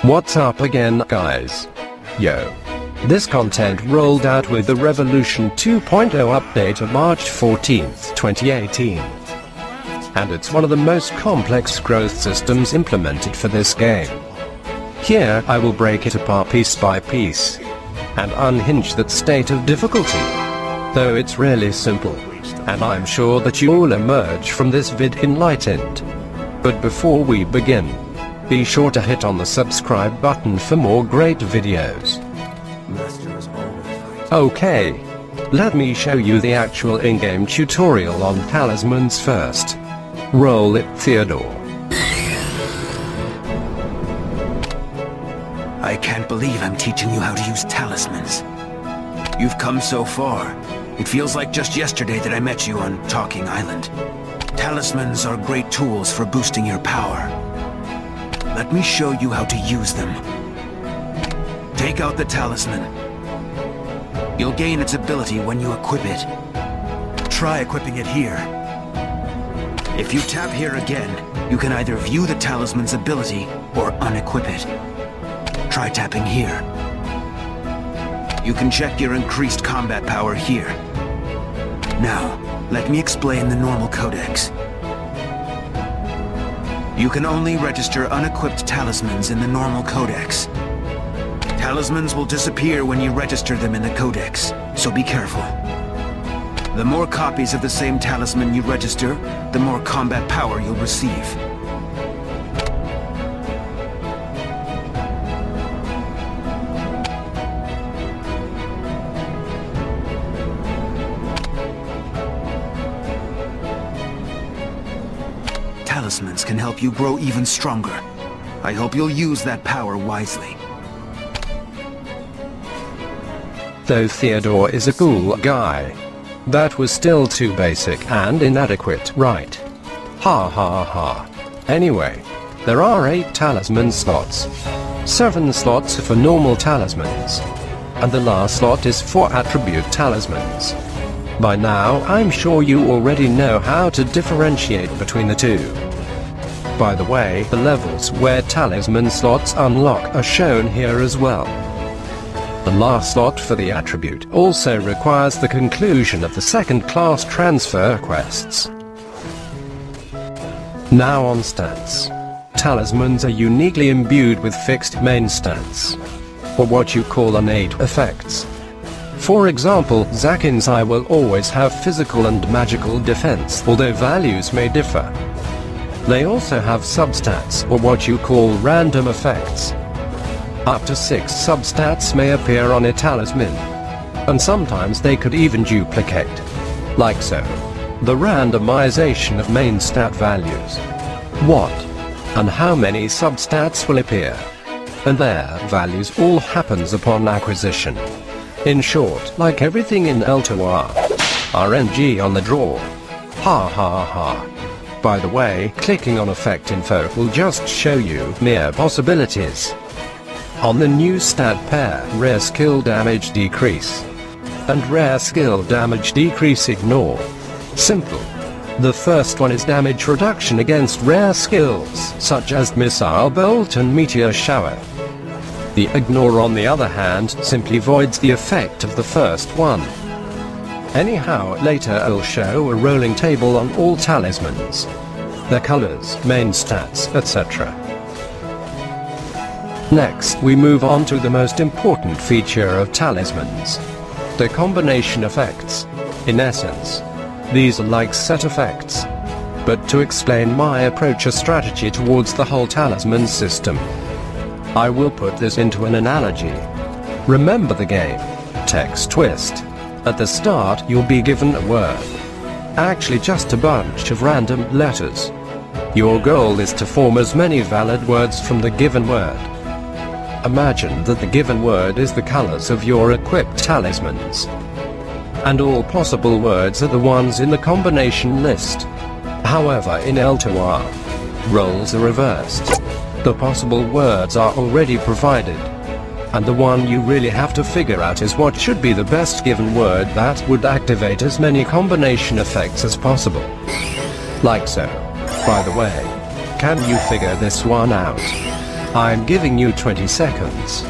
What's up again, guys? Yo. This content rolled out with the Revolution 2.0 update on March 14th, 2018. And it's one of the most complex growth systems implemented for this game. Here I will break it apart piece by piece and unhinge that state of difficulty. Though it's really simple, and I'm sure that you all emerge from this vid enlightened. But before we begin, be sure to hit on the subscribe button for more great videos. Okay, let me show you the actual in-game tutorial on Talismans first. Roll it, Theodore. I can't believe I'm teaching you how to use talismans. You've come so far. It feels like just yesterday that I met you on Talking Island. Talismans are great tools for boosting your power. Let me show you how to use them. Take out the talisman. You'll gain its ability when you equip it. Try equipping it here. If you tap here again, you can either view the talisman's ability or unequip it. Try tapping here. You can check your increased combat power here. Now, let me explain the normal Codex. You can only register unequipped talismans in the normal Codex. Talismans will disappear when you register them in the Codex, so be careful. The more copies of the same talisman you register, the more combat power you'll receive. Talismans can help you grow even stronger. I hope you'll use that power wisely. Though Theodore is a cool guy, that was still too basic and inadequate, right? Ha ha ha. Anyway, there are 8 talisman slots. 7 slots are for normal talismans, and the last slot is for attribute talismans. By now, I'm sure you already know how to differentiate between the two. By the way, the levels where talisman slots unlock are shown here as well. The last slot for the attribute also requires the conclusion of the second-class transfer quests. Now on stats. Talismans are uniquely imbued with fixed main stats, or what you call innate effects. For example, Zakin's eye will always have physical and magical defense, although values may differ. They also have substats, or what you call random effects. Up to 6 substats may appear on a talisman, and sometimes they could even duplicate. Like so. The randomization of main stat values. What and how many substats will appear, and their values all happens upon acquisition. In short, like everything in L2R. RNG on the draw. Ha ha ha. By the way, clicking on effect info will just show you mere possibilities. On the new stat pair, rare skill damage decrease and rare skill damage decrease ignore. Simple. The first one is damage reduction against rare skills, such as missile bolt and meteor shower. The ignore, on the other hand, simply voids the effect of the first one. Anyhow, later I'll show a rolling table on all talismans, their colors, main stats, etc. Next, we move on to the most important feature of talismans, the combination effects. In essence, these are like set effects. But to explain my approach or strategy towards the whole talisman system, I will put this into an analogy. Remember the game, text twist. At the start, you'll be given a word. Actually just a bunch of random letters. Your goal is to form as many valid words from the given word. Imagine that the given word is the colors of your equipped talismans. And all possible words are the ones in the combination list. However, in L2R, roles are reversed. The possible words are already provided, and the one you really have to figure out is what should be the best given word that would activate as many combination effects as possible. Like so. By the way, can you figure this one out? I'm giving you 20 seconds.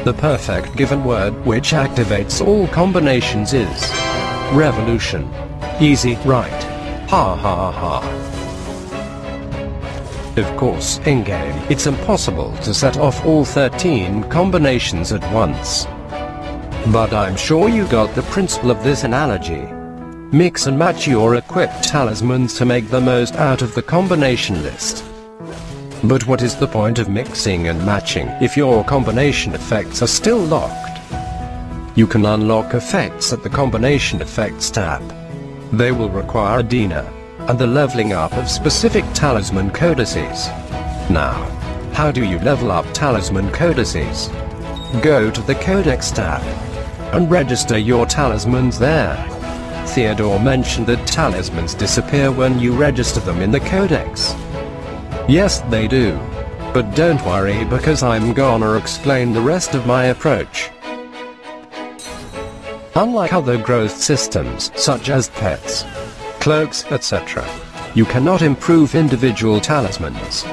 The perfect given word which activates all combinations is revolution. Easy, right? Ha ha ha. Of course, in-game, it's impossible to set off all 13 combinations at once. But I'm sure you got the principle of this analogy. Mix and match your equipped talismans to make the most out of the combination list. But what is the point of mixing and matching if your combination effects are still locked? You can unlock effects at the Combination Effects tab. They will require a Dina, and the leveling up of specific talisman codices. Now, how do you level up talisman codices? Go to the Codex tab, and register your talismans there. Theodore mentioned that talismans disappear when you register them in the Codex. Yes, they do. But don't worry, because I'm gonna explain the rest of my approach. Unlike other growth systems, such as pets, cloaks, etc., you cannot improve individual talismans.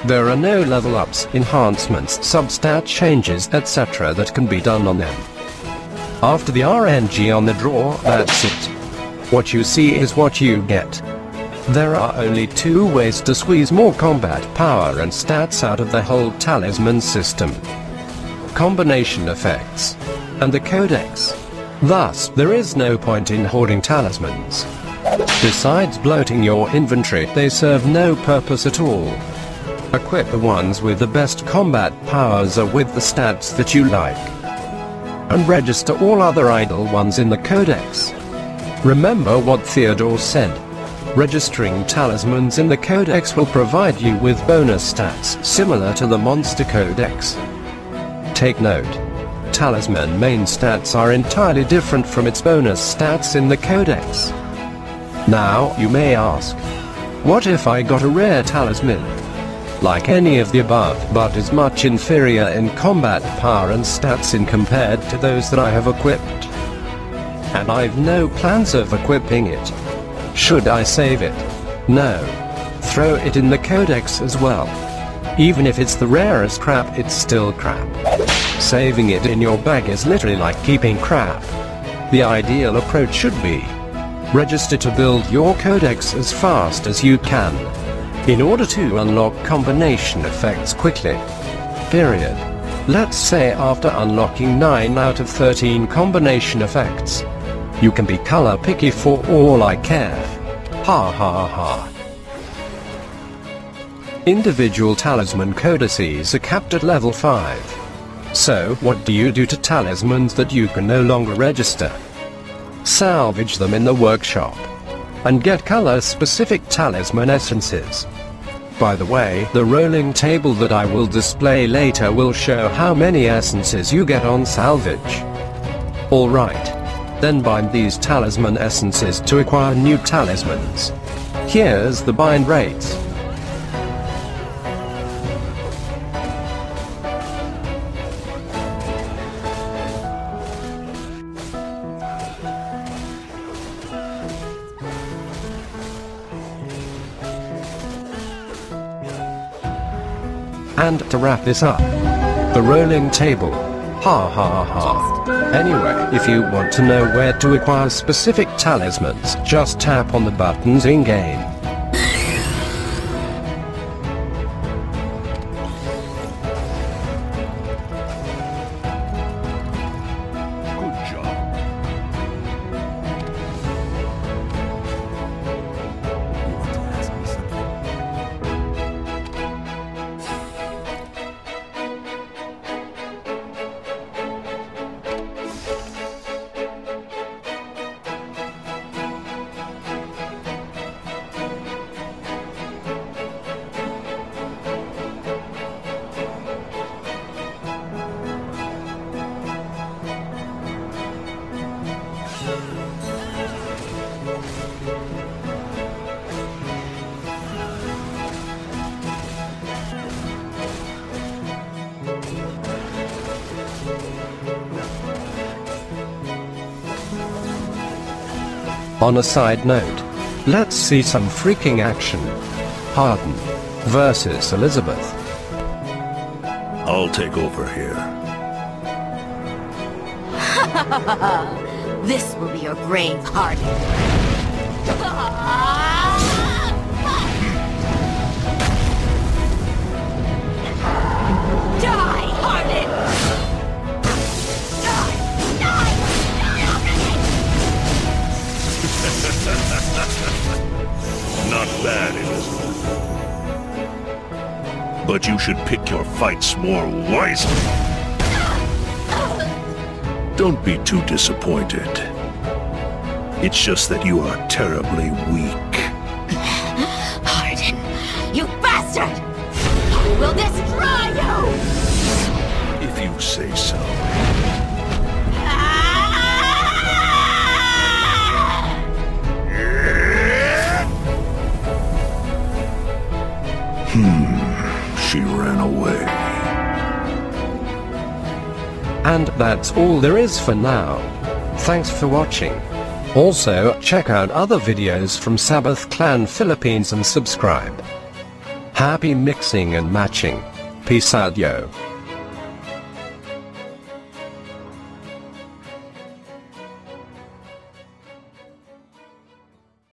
There are no level ups, enhancements, substat changes, etc. that can be done on them. After the RNG on the draw, that's it. What you see is what you get. There are only two ways to squeeze more combat power and stats out of the whole talisman system: combination effects and the Codex. Thus, there is no point in hoarding talismans. Besides bloating your inventory, they serve no purpose at all. Equip the ones with the best combat powers or with the stats that you like, and register all other idle ones in the Codex. Remember what Theodore said. Registering talismans in the Codex will provide you with bonus stats similar to the Monster Codex. Take note. Talisman main stats are entirely different from its bonus stats in the Codex. Now, you may ask, what if I got a rare talisman? Like any of the above, but is much inferior in combat power and stats in compared to those that I have equipped. And I've no plans of equipping it. Should I save it? No. Throw it in the Codex as well. Even if it's the rarest crap, it's still crap. Saving it in your bag is literally like keeping crap. The ideal approach should be: register to build your Codex as fast as you can, in order to unlock combination effects quickly. Period. Let's say after unlocking 9 out of 13 combination effects. You can be color picky for all I care. Ha ha ha. Individual talisman codices are capped at level 5. So, what do you do to talismans that you can no longer register? Salvage them in the workshop, and get color-specific talisman essences. By the way, the rolling table that I will display later will show how many essences you get on salvage. Alright. Then bind these talisman essences to acquire new talismans. Here's the bind rates. And to wrap this up, the rolling table. Ha ha ha. Anyway, if you want to know where to acquire specific talismans, just tap on the buttons in-game. On a side note, let's see some freaking action. Harden versus Elizabeth. I'll take over here. This will be your grave, Harden. Die, Harden! Die! Die! Die already! Not bad, Elizabeth. But you should pick your fights more wisely. Don't be too disappointed. It's just that you are terribly weak. Harden, you bastard! I will destroy you! If you say so. She ran away. And that's all there is for now. Thanks for watching. Also, check out other videos from Sabbath Clan Philippines and subscribe. Happy mixing and matching. Peace out, yo.